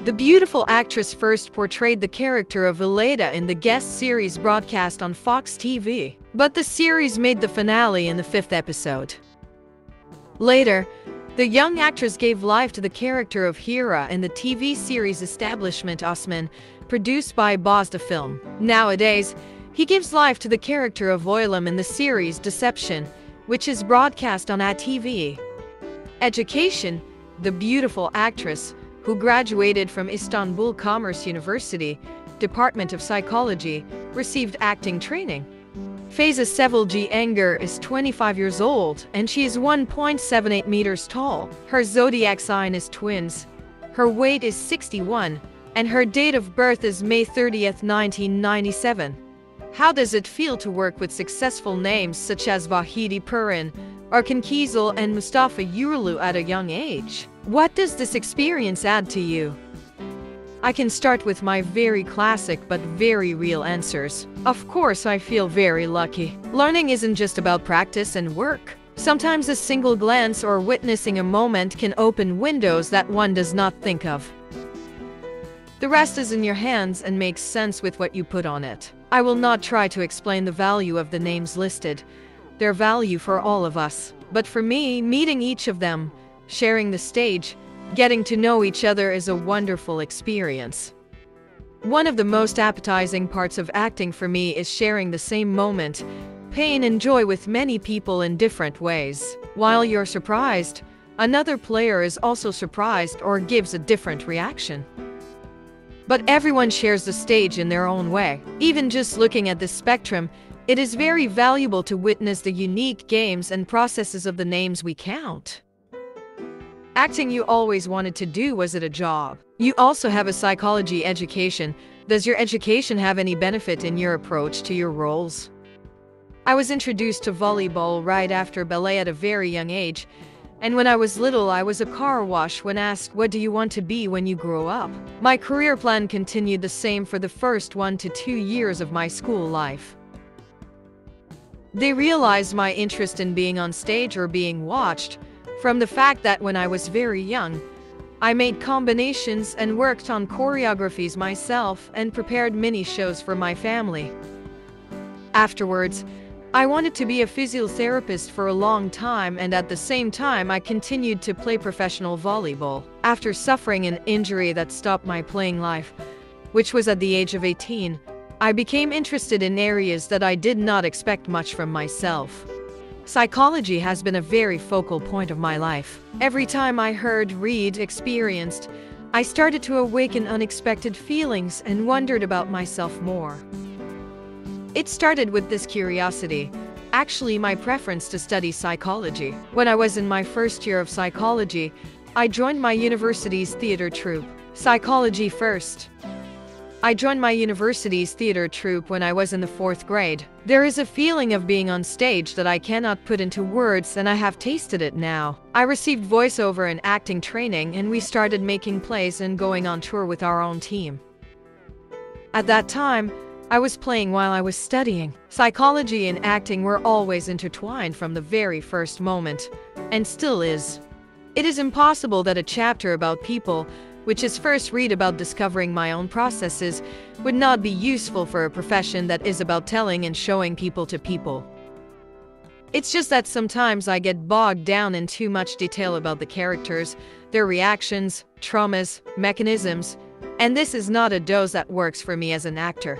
The beautiful actress first portrayed the character of Aleida in the guest series broadcast on Fox TV, but the series made the finale in the 5th episode. Later, the young actress gave life to the character of Hira in the TV series Establishment Osman, produced by Bozda Film. Nowadays, he gives life to the character of Oylem in the series Deception, which is broadcast on ATV. Education: the beautiful actress, who graduated from Istanbul Commerce University, Department of Psychology, received acting training. Feyza Sevil Güngör is 25 years old and she is 1.78 meters tall. Her zodiac sign is Twins. Her weight is 61 and her date of birth is May 30th, 1997. How does it feel to work with successful names such as Vahidi Perrin, Erkan Kizil and Mustafa Yurlu at a young age? What does this experience add to you? I can start with my very classic but very real answers. Of course, I feel very lucky. Learning isn't just about practice and work. Sometimes a single glance or witnessing a moment can open windows that one does not think of. The rest is in your hands and makes sense with what you put on it. I will not try to explain the value of the names listed. Their value for all of us. But for me, meeting each of them, sharing the stage, getting to know each other is a wonderful experience. One of the most appetizing parts of acting for me is sharing the same moment, pain and joy with many people in different ways. While you're surprised, another player is also surprised or gives a different reaction. But everyone shares the stage in their own way. Even just looking at this spectrum, it is very valuable to witness the unique games and processes of the names we count. Acting you always wanted to do, was it a job? You also have a psychology education. Does your education have any benefit in your approach to your roles? I was introduced to volleyball right after ballet at a very young age, and when I was little I was a car wash when asked, "What do you want to be when you grow up?" My career plan continued the same for the first 1 to 2 years of my school life. They realized my interest in being on stage or being watched from the fact that when I was very young, I made combinations and worked on choreographies myself and prepared mini shows for my family. Afterwards, I wanted to be a physiotherapist for a long time, and at the same time I continued to play professional volleyball. After suffering an injury that stopped my playing life, which was at the age of 18, I became interested in areas that I did not expect much from myself. Psychology has been a very focal point of my life. Every time I heard, read, experienced, I started to awaken unexpected feelings and wondered about myself more. It started with this curiosity, actually my preference to study psychology. When I was in my first year of psychology, I joined my university's theater troupe. Psychology first. I joined my university's theater troupe when I was in the 4th grade. There is a feeling of being on stage that I cannot put into words, and I have tasted it now. I received voiceover and acting training, and we started making plays and going on tour with our own team. At that time, I was playing while I was studying. Psychology and acting were always intertwined from the very first moment, and still is. It is impossible that a chapter about people, which is first read about discovering my own processes, would not be useful for a profession that is about telling and showing people to people. It's just that sometimes I get bogged down in too much detail about the characters, their reactions, traumas, mechanisms, and this is not a dose that works for me as an actor.